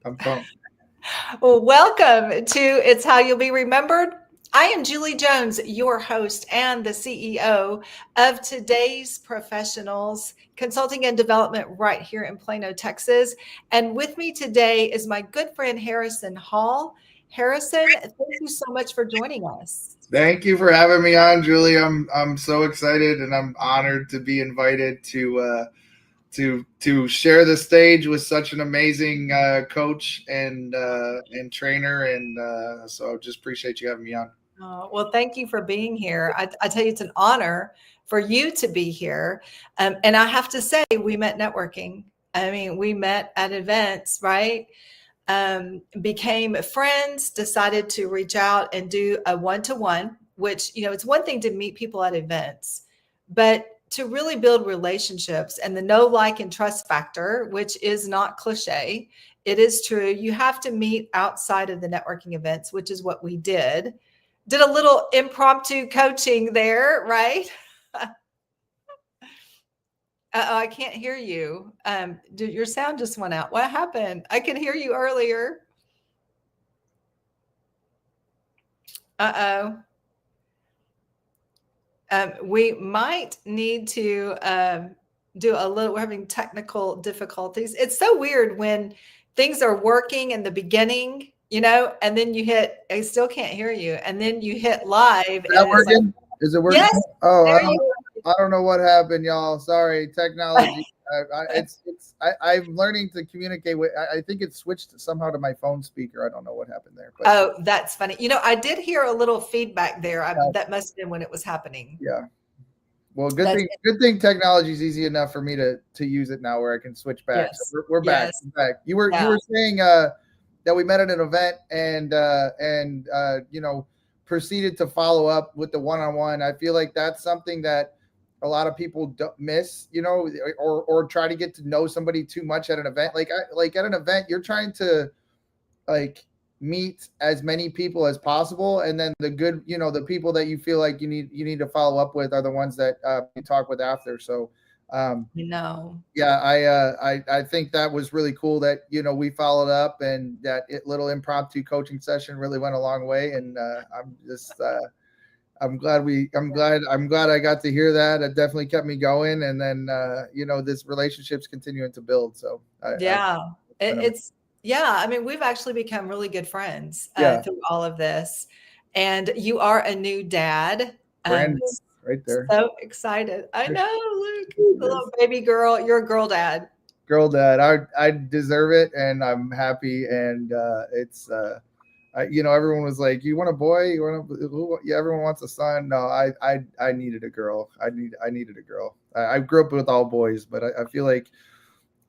I'm pumped. Well, welcome to It's How You'll Be Remembered. I am Julie Jones, your host and the CEO of Today's Professionals Consulting and Development right here in Plano, Texas. And with me today is my good friend Harrison Hall. Harrison, thank you so much for joining us. Thank you for having me on, Julie. I'm so excited and I'm honored to be invited to share the stage with such an amazing coach and trainer, and so I just appreciate you having me on. Well, thank you for being here. I tell you, it's an honor for you to be here. And I have to say, we met networking. I mean, we met at events, right? Became friends, decided to reach out and do a one-to-one, which, it's one thing to meet people at events, but to really build relationships and the know, like, and trust factor, which is not cliche. It is true. You have to meet outside of the networking events, which is what we did. Did a little impromptu coaching there, right? I can't hear you. Your sound just went out. What happened? I could hear you earlier. Uh-oh. We might need to do a little, we're having technical difficulties. It's so weird when things are working in the beginning, and then you hit, I still can't hear you. And then you hit live. Is that working? Is it working? Yes. Oh, I don't know what happened, y'all. Sorry, technology. I'm learning to communicate with. I think it switched somehow to my phone speaker. I don't know what happened there. But. Oh, that's funny. I did hear a little feedback there. That must have been when it was happening. Yeah. Well, good thing technology is easy enough for me to use it now, where I can switch back. Yes. So we're back. Yes. We're back. You were saying that we met at an event and proceeded to follow up with the one-on-one. I feel like that's something that a lot of people don't miss, or try to get to know somebody too much at an event. Like at an event, you're trying to meet as many people as possible, and then the good, the people that you feel like you need to follow up with are the ones that you talk with after. So I think that was really cool that we followed up, and that little impromptu coaching session really went a long way. And I'm glad I got to hear that. It definitely kept me going, and then this relationship's continuing to build. So I mean, we've actually become really good friends through all of this. And you are a new dad. Brandon, right there. So excited. I know, Luke, the little baby girl. You're a girl dad. Girl dad. I deserve it, and I'm happy. And it's everyone was like, "You want a boy? Everyone wants a son." No, I needed a girl. I needed a girl. I grew up with all boys, but I feel like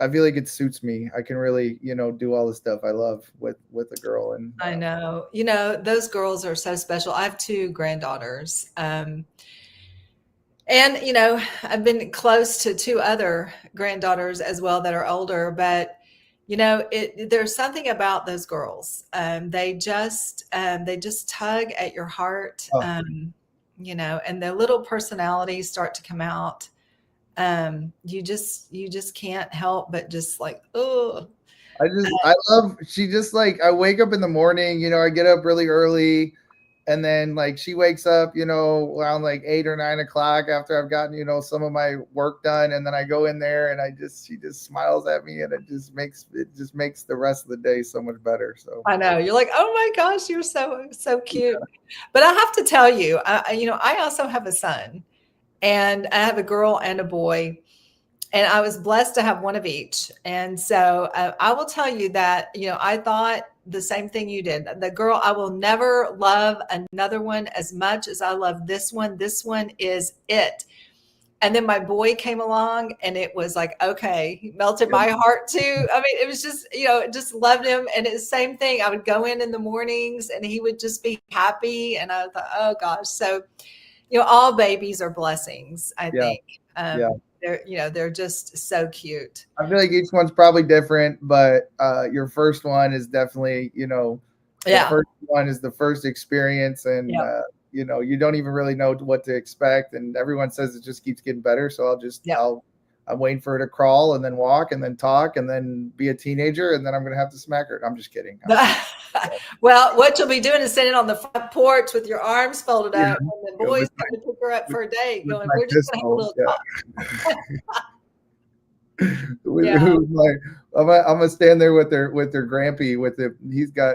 it suits me. I can really, do all the stuff I love with a girl. And I know, those girls are so special. I have two granddaughters. And, I've been close to two other granddaughters as well that are older, but, there's something about those girls. They just tug at your heart, and their little personalities start to come out. You just can't help but just like, oh, I love, she just like, I wake up in the morning, I get up really early, and then she wakes up, around 8 or 9 o'clock after I've gotten, some of my work done. And then I go in there and she just smiles at me, and it just makes the rest of the day so much better. So I know, you're like, oh my gosh, you're so cute. Yeah. But I have to tell you, I also have a son, and I have a girl and a boy, and I was blessed to have one of each. And so I will tell you that, I thought the same thing you did. The girl, I will never love another one as much as I love this one. This one is it. And then my boy came along, and it was like, okay, he melted my heart too. I mean, it was just, just loved him. And it's the same thing. I would go in the mornings, and he would just be happy. And I thought, oh gosh. So, all babies are blessings, I think. They're just so cute. I feel like each one's probably different, but your first one is definitely, the first one is the first experience, and you don't even really know what to expect, and everyone says it just keeps getting better. So I'm waiting for her to crawl and then walk and then talk and then be a teenager, and then I'm going to have to smack her. I'm just kidding. Well, what you'll be doing is sitting on the front porch with your arms folded Yeah, up, and the boys come to pick her up for a date, going, "We're just going to have a little talk." Yeah. Like, I'm gonna stand there with their grampy with the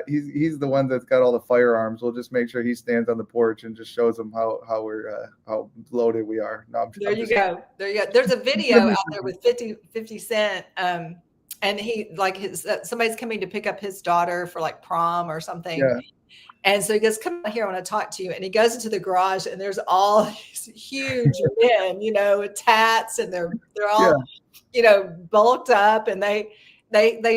he's the one that's got all the firearms. We'll just make sure he stands on the porch and just shows them how we're how loaded we are. No, There you go. There's a video out there with 50 Cent, and he like his somebody's coming to pick up his daughter for like prom or something. Yeah. And so he goes, "Come out here, I want to talk to you." And he goes into the garage, and there's all these huge men, with tats, and they're all bulked up, and they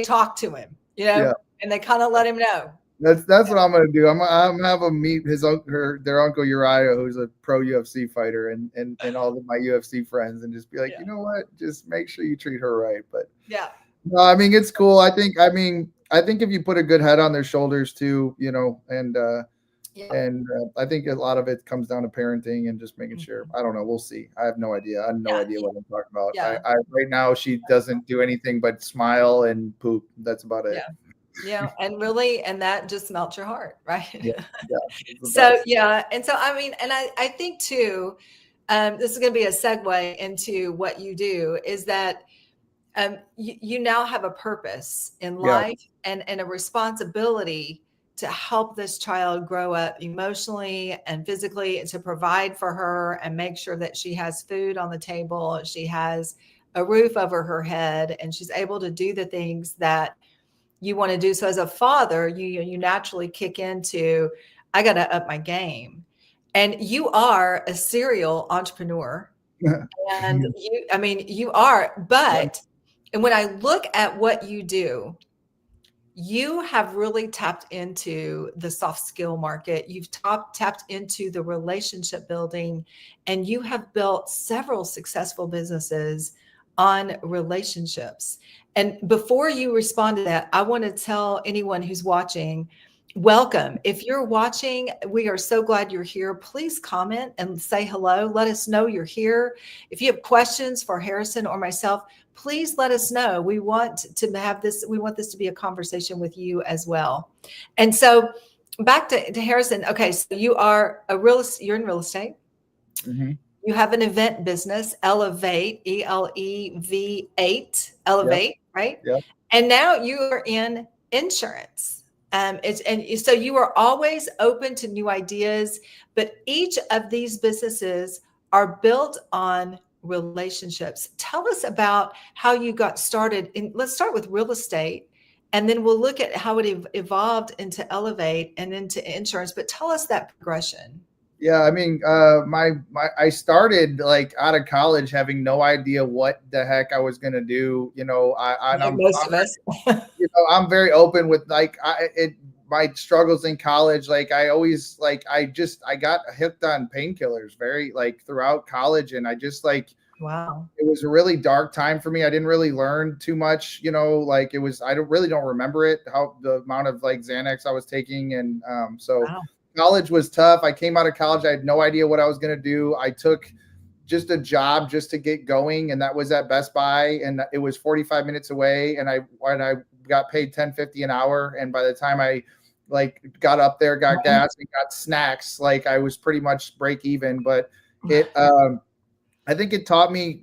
talk to him, and they kind of let him know. That's what I'm gonna do. I'm gonna have him meet their uncle Uriah, who's a pro UFC fighter, and all of my UFC friends, and just be like, you know what, just make sure you treat her right. But no, I mean, it's cool. I think if you put a good head on their shoulders too, and I think a lot of it comes down to parenting and just making sure. I don't know. We'll see. I have no idea. I have no idea what I'm talking about. I right now she doesn't do anything but smile and poop. That's about it. Yeah. And that just melts your heart, right? Yeah. So, and so, I mean, and I think too, this is going to be a segue into what you do, is that you now have a purpose in life and a responsibility to help this child grow up emotionally and physically, and to provide for her and make sure that she has food on the table, she has a roof over her head, and she's able to do the things that you want to do. So as a father, you naturally kick into, I got to up my game. And you are a serial entrepreneur. And you are, but, and when I look at what you do, you have really tapped into the soft skill market. You've tapped into the relationship building, and you have built several successful businesses on relationships. And before you respond to that, I want to tell anyone who's watching, welcome. If you're watching, we are so glad you're here. Please comment and say hello. Let us know you're here. If you have questions for Harrison or myself, please let us know. We want to have this. We want this to be a conversation with you as well. And so back to Harrison. Okay. So you're in real estate. Mm-hmm. You have an event business, Elevate, ELEV8, Elevate, right? Yep. And now you are in insurance. So you are always open to new ideas, but each of these businesses are built on relationships. Tell us about how you got started. Let's start with real estate, and then we'll look at how it evolved into Elevate and into insurance. But tell us that progression. Yeah, I mean, I started like out of college having no idea what the heck I was gonna do. Most of us. I'm very open with my struggles in college. Like I always I got hooked on painkillers very throughout college, and I just wow, it was a really dark time for me. I didn't really learn too much. I don't remember it, how the amount of Xanax I was taking, and wow. College was tough. I came out of college. I had no idea what I was going to do. I took just a job just to get going, and that was at Best Buy, and it was 45 minutes away. And I got paid $10.50 an hour. And by the time I got up there, got gas, and got snacks, I was pretty much break even. But it, I think it taught me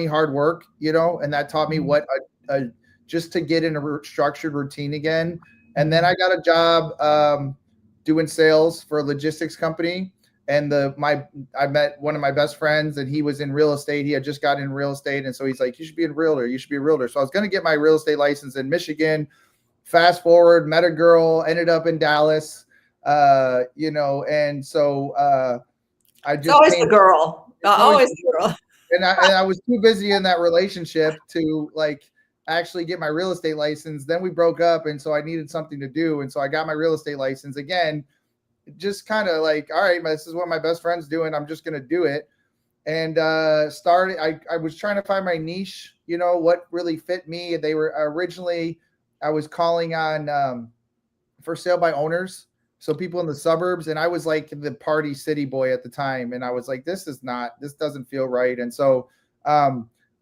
hard work, and that taught me what just to get in a structured routine again. And then I got a job doing sales for a logistics company, and I met one of my best friends, and he was in real estate. He had just got in real estate, and so he's like, "You should be a realtor. You should be a realtor." So I was going to get my real estate license in Michigan. Fast forward, met a girl, ended up in Dallas, and so I just always the girl, always the girl. And I was too busy in that relationship to actually get my real estate license. Then we broke up, and so I needed something to do, and so I got my real estate license again, just kind of all right, this is what my best friend's doing, I'm just going to do it. And started, I was trying to find my niche, what really fit me. They were originally, I was calling on for sale by owners, so people in the suburbs, and I was the party city boy at the time, and I was like, this doesn't feel right. And so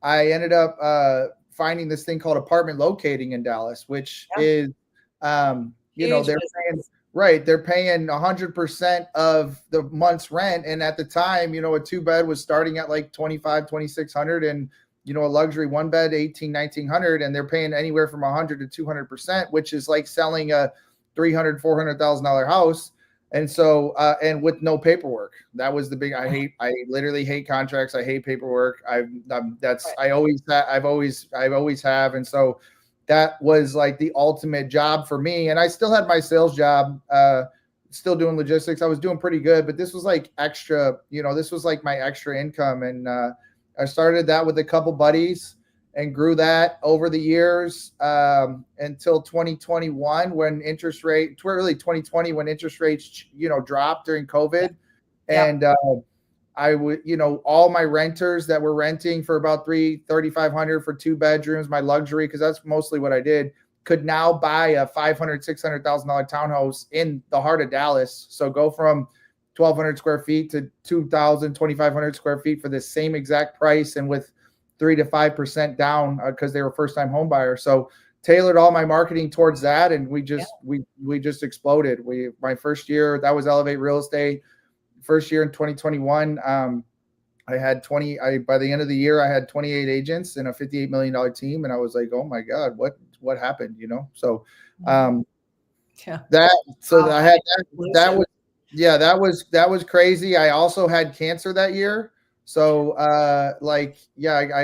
I ended up finding this thing called apartment locating in Dallas, which Yeah. is, Huge they're paying, business. right. They're paying 100% of the month's rent. And at the time, a 2-bed was starting at like 2,600, and, a luxury 1-bed, 1,900, and they're paying anywhere from 100 to 200%, which is like selling a $300,000-$400,000 house. And so, and with no paperwork. That was the big. I literally hate contracts. I hate paperwork. I always have. And so that was like the ultimate job for me. And I still had my sales job, still doing logistics. I was doing pretty good, but this was like extra, this was like my extra income. And I started that with a couple buddies and grew that over the years until 2021, when really 2020, when interest rates, dropped during COVID. Yeah. And I would, all my renters that were renting for about $3,500 for 2 bedrooms, my luxury, because that's mostly what I did, could now buy a $500,000-$600,000 townhouse in the heart of Dallas. So go from 1,200 square feet to 2,000, 2,500 square feet for the same exact price, and with 3 to 5% down because they were first time home buyers. So tailored all my marketing towards that, and we just exploded. My first year, that was Elevate Real Estate. First year in 2021, I had by the end of the year, I had 28 agents and a $58 million team. And I was like, oh my God, what happened? So, I had that was crazy. I also had cancer that year. So, I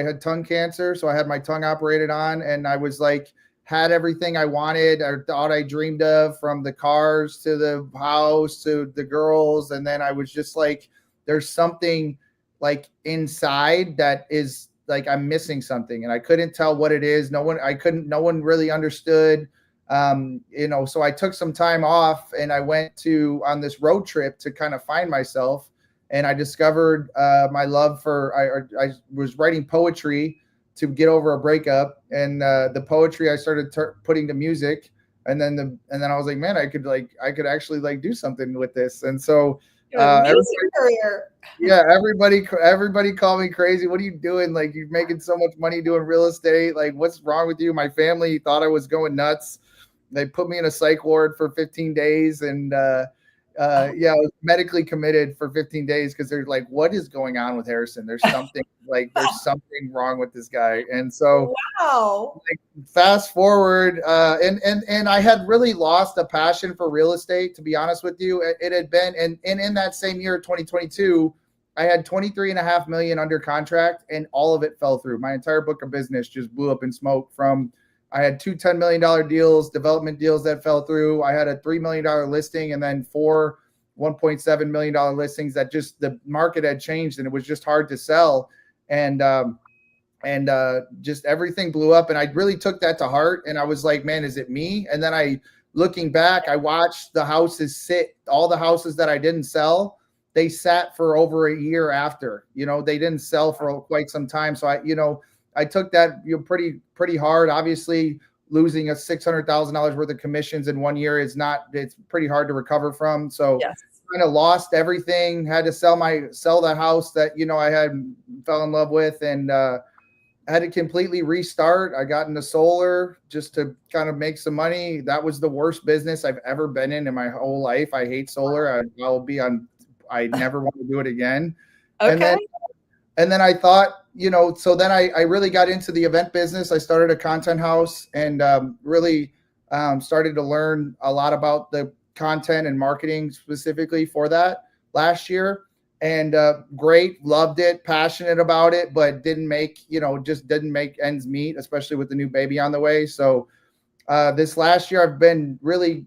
had tongue cancer. So I had my tongue operated on, and I was like, had everything I wanted or thought I dreamed of, from the cars to the house to the girls. And then I was just like, there's something like inside that is like, I'm missing something, and I couldn't tell what it is. No one really understood. So I took some time off, and I went on this road trip to kind of find myself. And I discovered my love for, I was writing poetry to get over a breakup, and the poetry I started putting to music, and then I was like, man, I could actually like do something with this. And so everybody called me crazy. What are you doing? Like, you're making so much money doing real estate. Like, what's wrong with you? My family thought I was going nuts. They put me in a psych ward for 15 days, and I was medically committed for 15 days because they're like, what is going on with Harrison? There's something wrong with this guy. And so fast forward, and I had really lost a passion for real estate, to be honest with you. It had been, and in that same year, 2022, I had 23.5 million under contract, and all of it fell through. My entire book of business just blew up in smoke. I had 2 $10 million deals, development deals that fell through. I had a $3 million listing, and then 4 $1.7 million listings that just, the market had changed, and it was just hard to sell. And just everything blew up. And I really took that to heart. And I was like, man, is it me? And then looking back, I watched the houses sit, all the houses that I didn't sell, they sat for over a year after, they didn't sell for quite some time. So I took that pretty hard. Obviously, losing a $600,000 worth of commissions in 1 year it's pretty hard to recover from. So kind of lost everything, had to sell the house that, I fell in love with, and I had to completely restart. I got into solar just to kind of make some money. That was the worst business I've ever been in my whole life. I hate solar. I never want to do it again. Okay. And then I thought, so then I really got into the event business. I started a content house, and really started to learn a lot about the content and marketing specifically for that last year. And great, loved it, passionate about it, but didn't make ends meet, especially with the new baby on the way. So this last year I've been really,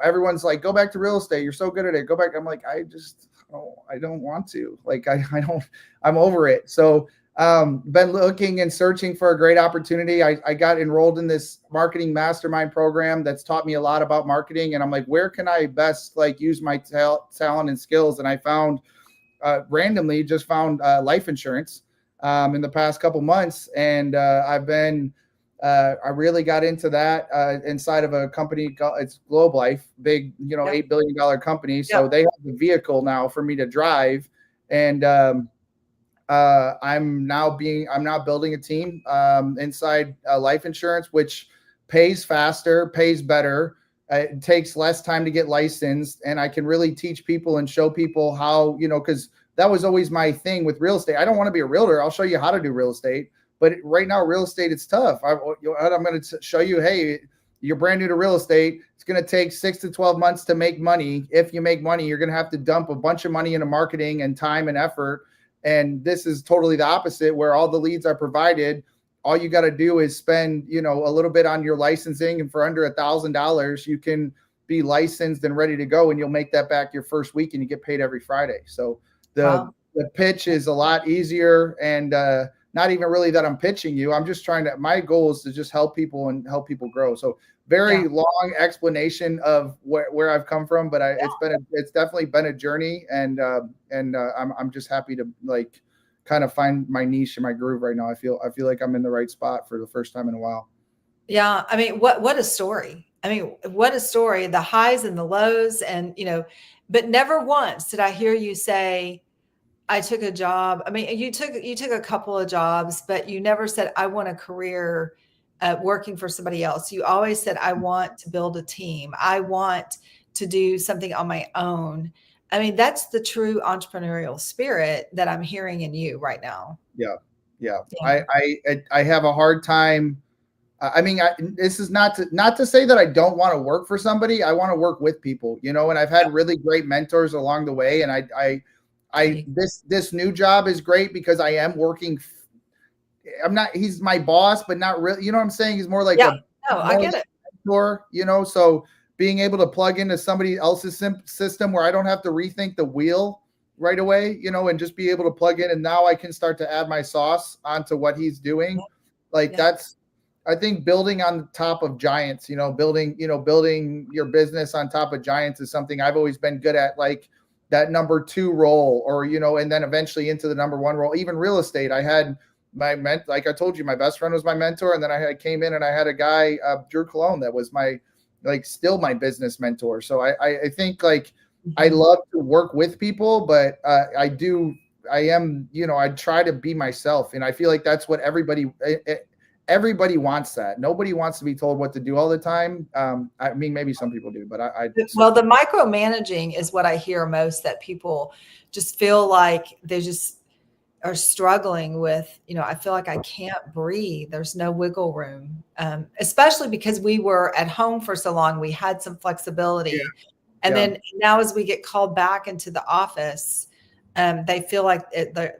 everyone's like, go back to real estate. You're so good at it. Go back. I'm like, I don't want to. Like, I'm over it. So been looking and searching for a great opportunity. I got enrolled in this marketing mastermind program that's taught me a lot about marketing. And I'm like, where can I best use my talent and skills? And I found randomly just found life insurance in the past couple months. And I really got into that inside of a company called, it's Globe Life, big, $8 billion company. So they have the vehicle now for me to drive. And I'm now building a team inside life insurance, which pays faster, pays better. It takes less time to get licensed, and I can really teach people and show people how, because that was always my thing with real estate. I don't want to be a realtor. I'll show you how to do real estate. But right now, real estate, it's tough. I'm going to show you, hey, you're brand new to real estate. It's going to take 6 to 12 months to make money. If you make money, you're going to have to dump a bunch of money into marketing and time and effort. And this is totally the opposite, where all the leads are provided. All you got to do is spend, a little bit on your licensing, and for under $1,000, you can be licensed and ready to go, and you'll make that back your first week, and you get paid every Friday. So the pitch is a lot easier, and not even really that I'm pitching you. I'm just my goal is to just help people and help people grow. So very long explanation of where I've come from, but it's definitely been a journey, and I'm just happy to kind of find my niche and my groove right now. I feel like I'm in the right spot for the first time in a while. Yeah. I mean, what a story. What a story, the highs and the lows, and, but never once did I hear you say, I took a job. I mean, you took a couple of jobs, but you never said, I want a career working for somebody else. You always said, I want to build a team. I want to do something on my own. I mean, that's the true entrepreneurial spirit that I'm hearing in you right now. Yeah. I have a hard time. This is not to say that I don't want to work for somebody. I want to work with people, and I've had really great mentors along the way. And this new job is great because I am working. He's my boss, but not really, you know what I'm saying? He's more like I get it. Mentor, so being able to plug into somebody else's system where I don't have to rethink the wheel right away, and just be able to plug in, and now I can start to add my sauce onto what he's doing. That's, I think, building on top of giants, building your business on top of giants is something I've always been good at, like that number 2 role, or, and then eventually into the number 1 role. Even real estate, I had like I told you, my best friend was my mentor. And then I came in and I had a guy, Drew Cologne, that was still my business mentor. So I think I love to work with people, but I try to be myself. And I feel like that's what everybody wants that. Nobody wants to be told what to do all the time. Maybe some people do, but well, the micromanaging is what I hear most, that people just feel like they just are struggling with, I feel like I can't breathe. There's no wiggle room, especially because we were at home for so long. We had some flexibility. Yeah. And then now as we get called back into the office, they feel like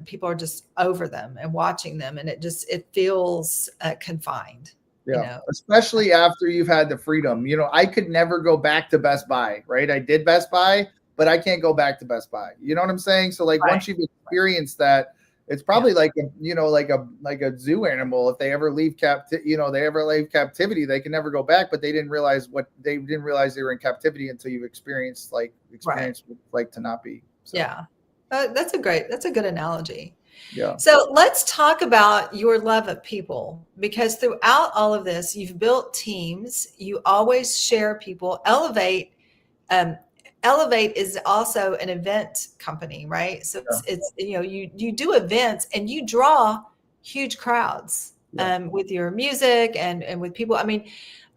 people are just over them and watching them. And it feels confined. Yeah. Especially after you've had the freedom. I could never go back to Best Buy, right? I did Best Buy, but I can't go back to Best Buy. You know what I'm saying? So once you've experienced that, it's probably like a zoo animal. If they ever leave captivity, they can never go back. But they didn't realize they were in captivity until you've experienced to not be. So. Yeah, that's a good analogy. Yeah. So let's talk about your love of people, because throughout all of this, you've built teams. You always share people. Elevate is also an event company, right? So it's you do events and you draw huge crowds with your music and with people. I mean,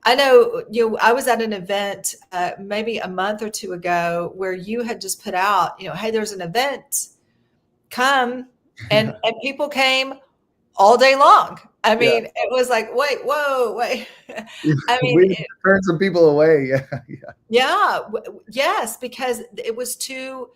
I know I was at an event maybe a month or 2 ago where you had just put out, hey, there's an event, come, and people came all day long. I mean, it was like, wait. I mean, we turned some people away. Yes, because it was too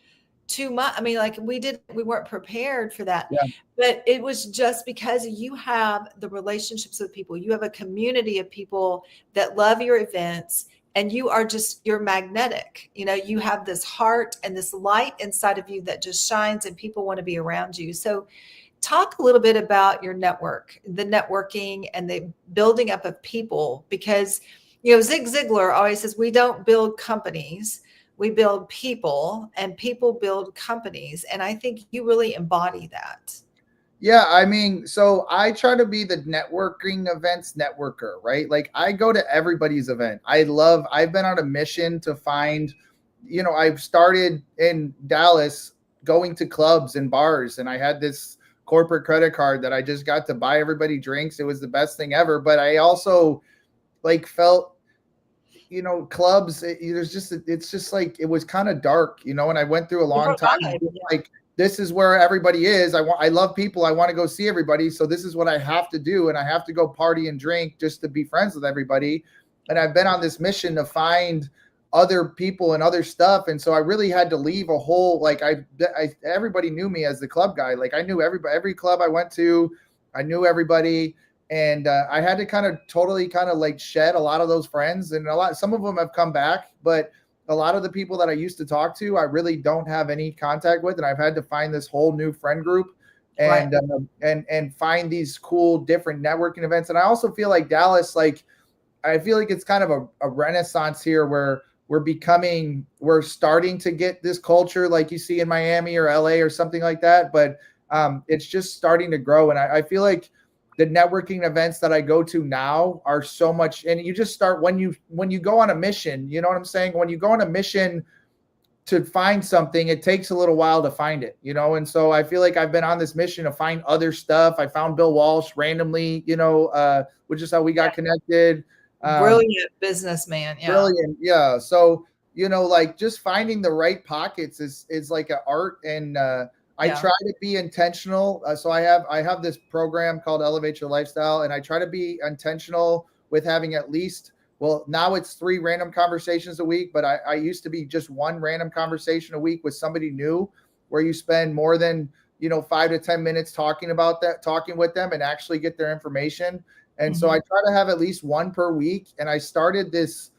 much. I mean, we weren't prepared for that. Yeah. But it was just because you have the relationships with people. You have a community of people that love your events, and you're magnetic. You have this heart and this light inside of you that just shines, and people want to be around you. So talk a little bit about your the networking and the building up of people, because, Zig Ziglar always says, we don't build companies, we build people, and people build companies. And I think you really embody that. Yeah. So I try to be the networking events networker, right? I go to everybody's event. I've been on a mission to find, I've started in Dallas going to clubs and bars, and I had this corporate credit card that I just got to buy everybody drinks. It was the best thing ever. But I also like felt, clubs, it's just like, it was kind of dark, and I went through a long Different time vibe, like, this is where everybody is. I love people. I want to go see everybody. So this is what I have to do. And I have to go party and drink just to be friends with everybody. And I've been on this mission to find other people and other stuff. And so I really had to leave a whole, like, everybody knew me as the club guy. Like, I knew every club I went to, I knew everybody. And I had to totally like shed a lot of those friends, and some of them have come back, but a lot of the people that I used to talk to, I really don't have any contact with. And I've had to find this whole new friend group and, right. And find these cool, different networking events. And I also feel like Dallas, like, I feel like it's kind of a renaissance here where we're starting to get this culture like you see in Miami or LA or something like that. But it's just starting to grow. And I feel like the networking events that I go to now are so much, and you just start when you go on a mission, you know what I'm saying? When you go on a mission to find something, it takes a little while to find it, And so I feel like I've been on this mission to find other stuff. I found Bill Walsh randomly, which is how we got connected. Brilliant businessman. Yeah. Brilliant. Yeah. So, like, just finding the right pockets is like an art. And, I try to be intentional. So I have this program called Elevate Your Lifestyle, and I try to be intentional with having at least, well, now it's 3 random conversations a week, but I used to be just 1 random conversation a week with somebody new, where you spend more than, 5 to 10 minutes talking with them and actually get their information. And so I try to have at least 1 per week. And I started this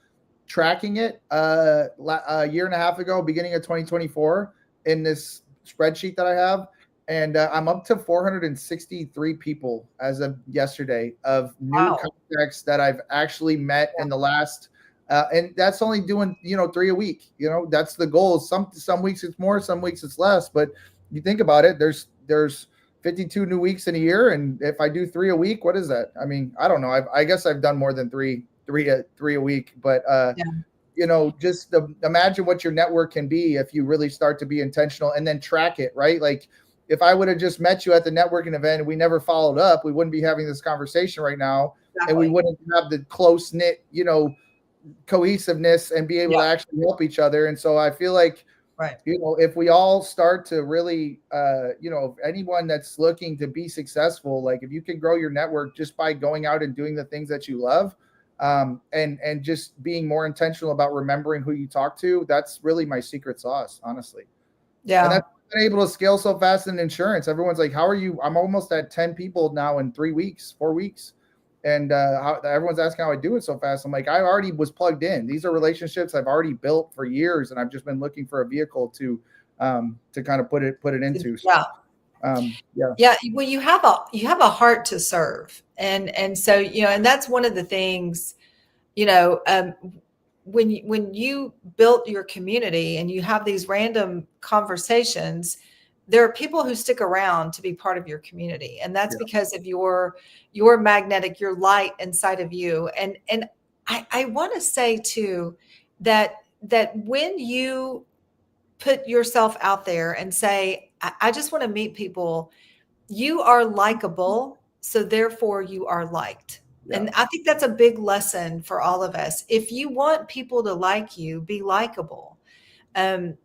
tracking it a year and a half ago, beginning of 2024, in this spreadsheet that I have, and I'm up to 463 people as of yesterday of new contacts that I've actually met in the last and that's only doing 3 a week. That's the goal. Some weeks it's more, some weeks it's less, but you think about it, there's 52 new weeks in a year, and if I do 3 a week, what is that? I mean, I don't know. I guess I've done more than three a week, but just imagine what your network can be if you really start to be intentional and then track it, right? Like, if I would have just met you at the networking event and we never followed up, we wouldn't be having this conversation right now. Exactly. And we wouldn't have the close knit, cohesiveness and be able to actually help each other. And so I feel like, if we all start to really, anyone that's looking to be successful, like, if you can grow your network just by going out and doing the things that you love, and just being more intentional about remembering who you talk to, that's really my secret sauce, honestly. Yeah. And that's been able to scale so fast in insurance. Everyone's like, how are you? I'm almost at 10 people now in 4 weeks. And everyone's asking how I do it so fast. I'm like, I already was plugged in. These are relationships I've already built for years, and I've just been looking for a vehicle to kind of put it into. So, well, you have a heart to serve, and so and that's one of the things, when you built your community and you have these random conversations, there are people who stick around to be part of your community, and that's because of your magnetic, your light inside of you. And I want to say too that when you put yourself out there and say, I just want to meet people, you are likable, so therefore you are liked. Yeah. And I think that's a big lesson for all of us. If you want people to like you, be likable. You're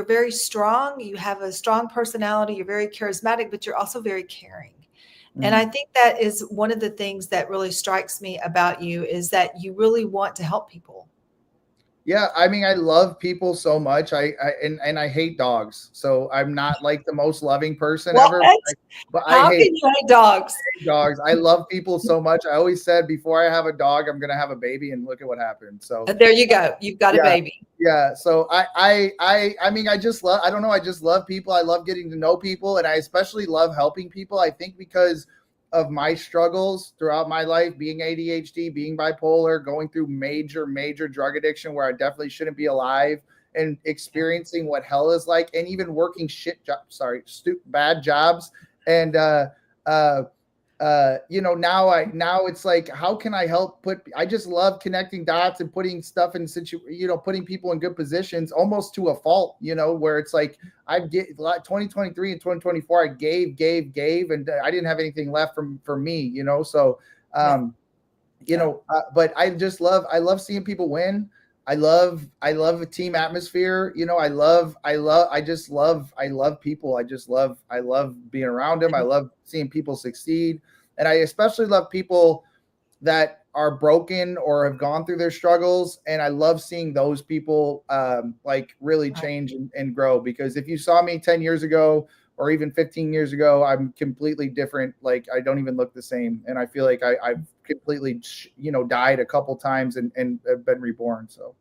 very strong. You have a strong personality. You're very charismatic, but you're also very caring. Mm-hmm. And I think that is one of the things that really strikes me about you, is that you really want to help people. Yeah, I mean, I love people so much. I hate dogs, so I'm not like the most loving person ever. But how can you hate dogs? I hate dogs. I love people so much. I always said, before I have a dog, I'm gonna have a baby, and look at what happened. So there you go. You've got a baby. Yeah. So I mean, I just love. I don't know. I just love people. I love getting to know people, and I especially love helping people. I think because of my struggles throughout my life, being ADHD, being bipolar, going through major drug addiction where I definitely shouldn't be alive, and experiencing what hell is like, and even working bad jobs. And now it's like, how can I help I just love connecting dots and putting stuff in putting people in good positions almost to a fault, where it's like, 2023 and 2024, I gave, and I didn't have anything left for me, so, but I love seeing people win. I love a team atmosphere. I love people. I love being around them. I love seeing people succeed. And I especially love people that are broken or have gone through their struggles. And I love seeing those people like really change and grow, because if you saw me 10 years ago or even 15 years ago, I'm completely different. Like, I don't even look the same. And I feel like I've completely, died a couple times and have been reborn. So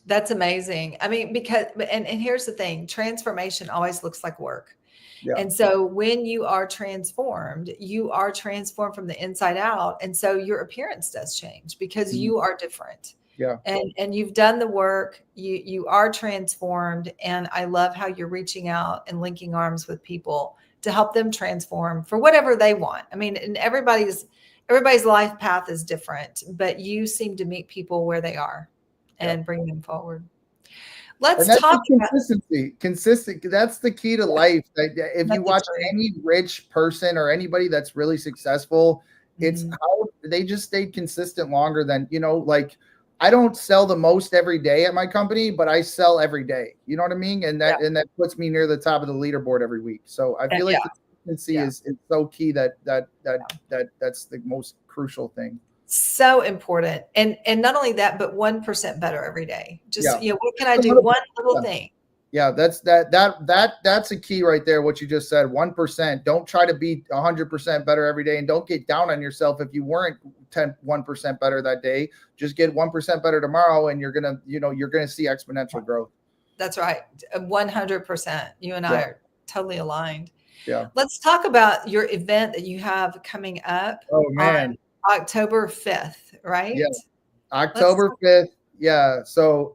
that's amazing. I mean, because, and here's the thing, transformation always looks like work. Yeah. And so when you are transformed from the inside out. And so your appearance does change because you are different. Yeah. And you've done the work, you are transformed. And I love how you're reaching out and linking arms with people to help them transform for whatever they want. I mean, and everybody's life path is different, but you seem to meet people where they are and bring them forward. Let's talk about consistency. That's the key to life. If you watch any rich person or anybody that's really successful, it's how they just stayed consistent longer than, like, I don't sell the most every day at my company, but I sell every day. You know what I mean? And that puts me near the top of the leaderboard every week. So I feel like consistency is so key that's the most crucial thing. So important. And not only that, but 1% better every day. Just, what can I do? One little thing. Yeah, that's a key right there. What you just said, 1%. Don't try to be 100% better every day, and don't get down on yourself if you weren't 1% better that day. Just get 1% better tomorrow, and you're gonna see exponential growth. That's right, 100%. You and I are totally aligned. Yeah. Let's talk about your event that you have coming up. Oh man. October 5th, right? Yeah. October 5th. Yeah. So,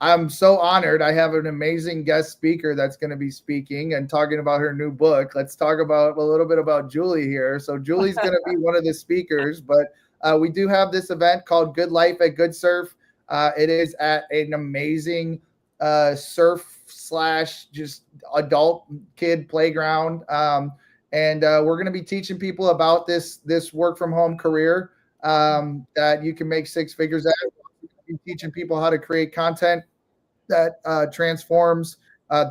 I'm so honored. I have an amazing guest speaker that's going to be speaking and talking about her new book. Let's talk about a little bit about Julie here. So Julie's going to be one of the speakers, but we do have this event called Good Life at Good Surf. It is at an amazing surf / just adult kid playground. And we're going to be teaching people about this work from home career that you can make 6 figures at. We're going to be teaching people how to create content that transforms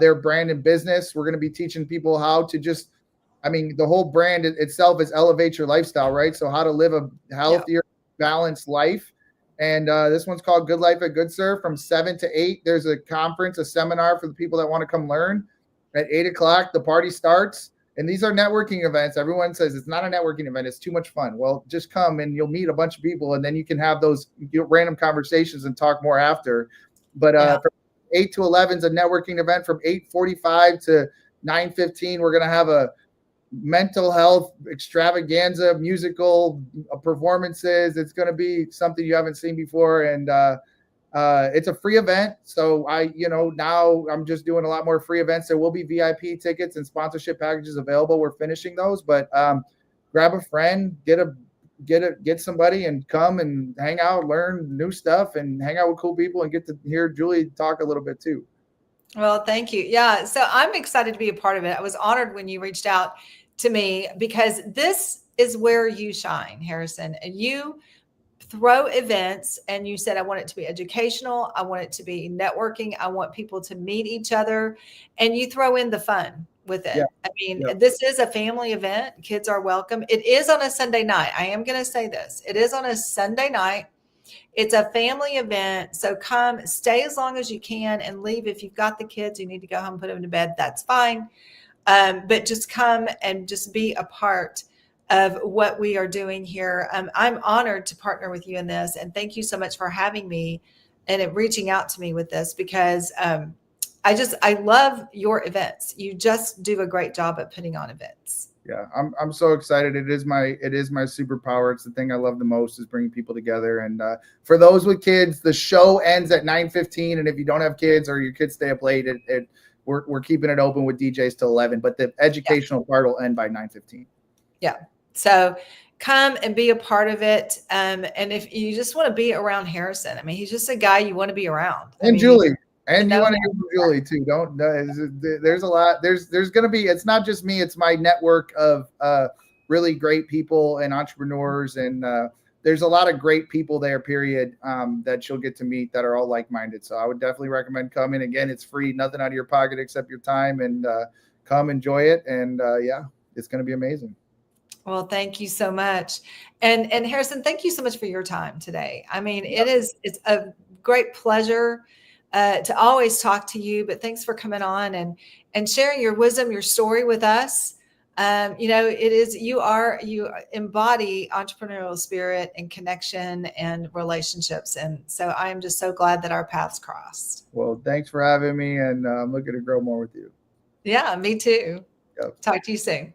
their brand and business. We're going to be teaching people how to the whole brand itself is elevate your lifestyle, right? So how to live a healthier, balanced life. And this one's called Good Life at Good Surf from 7 to 8. There's a conference, a seminar for the people that want to come learn. At 8 o'clock, the party starts. And these are networking events. Everyone says it's not a networking event. It's too much fun. Well, just come and you'll meet a bunch of people, and then you can have those random conversations and talk more after. But from 8 to 11 is a networking event. From 8:45 to 9:15, we're going to have a mental health extravaganza, musical performances. It's going to be something you haven't seen before. And it's a free event. So now I'm just doing a lot more free events. There will be VIP tickets and sponsorship packages available. We're finishing those, but grab a friend, get somebody and come and hang out, learn new stuff and hang out with cool people and get to hear Julie talk a little bit too. Well, thank you. Yeah. So I'm excited to be a part of it. I was honored when you reached out to me, because this is where you shine, Harrison. And you throw events, and you said, I want it to be educational. I want it to be networking. I want people to meet each other, and you throw in the fun with it. Yeah. I mean, this is a family event. Kids are welcome. It is on a Sunday night. I am going to say this. It is on a Sunday night. It's a family event. So come, stay as long as you can, and leave. If you've got the kids, you need to go home, put them to bed. That's fine. But just come and just be a part of what we are doing here. I'm honored to partner with you in this. And thank you so much for having me and reaching out to me with this, because I love your events. You just do a great job at putting on events. Yeah, I'm so excited. It is my superpower. It's the thing I love the most, is bringing people together. And for those with kids, the show ends at 9:15. And if you don't have kids or your kids stay up late, we're keeping it open with DJs till 11. But the educational part will end by 9:15. Yeah. So come and be a part of it. And if you just want to be around Harrison, I mean, he's just a guy you want to be around. I And mean, Julie, you and you know want to him. hear from Julie too. Don't. There's a lot. There's going to be. It's not just me. It's my network of really great people and entrepreneurs, and there's a lot of great people there. Period. That you'll get to meet that are all like-minded. So I would definitely recommend coming. Again, it's free, nothing out of your pocket except your time, and come enjoy it. And yeah, it's going to be amazing. Well, thank you so much. And Harrison, thank you so much for your time today. I mean, Yeah. it's a great pleasure to always talk to you, but thanks for coming on and sharing your wisdom, your story with us. You know, you embody entrepreneurial spirit and connection and relationships. And so I am just so glad that our paths crossed. Well, thanks for having me, and I'm looking to grow more with you. Yeah, me too. Yep. Talk to you soon.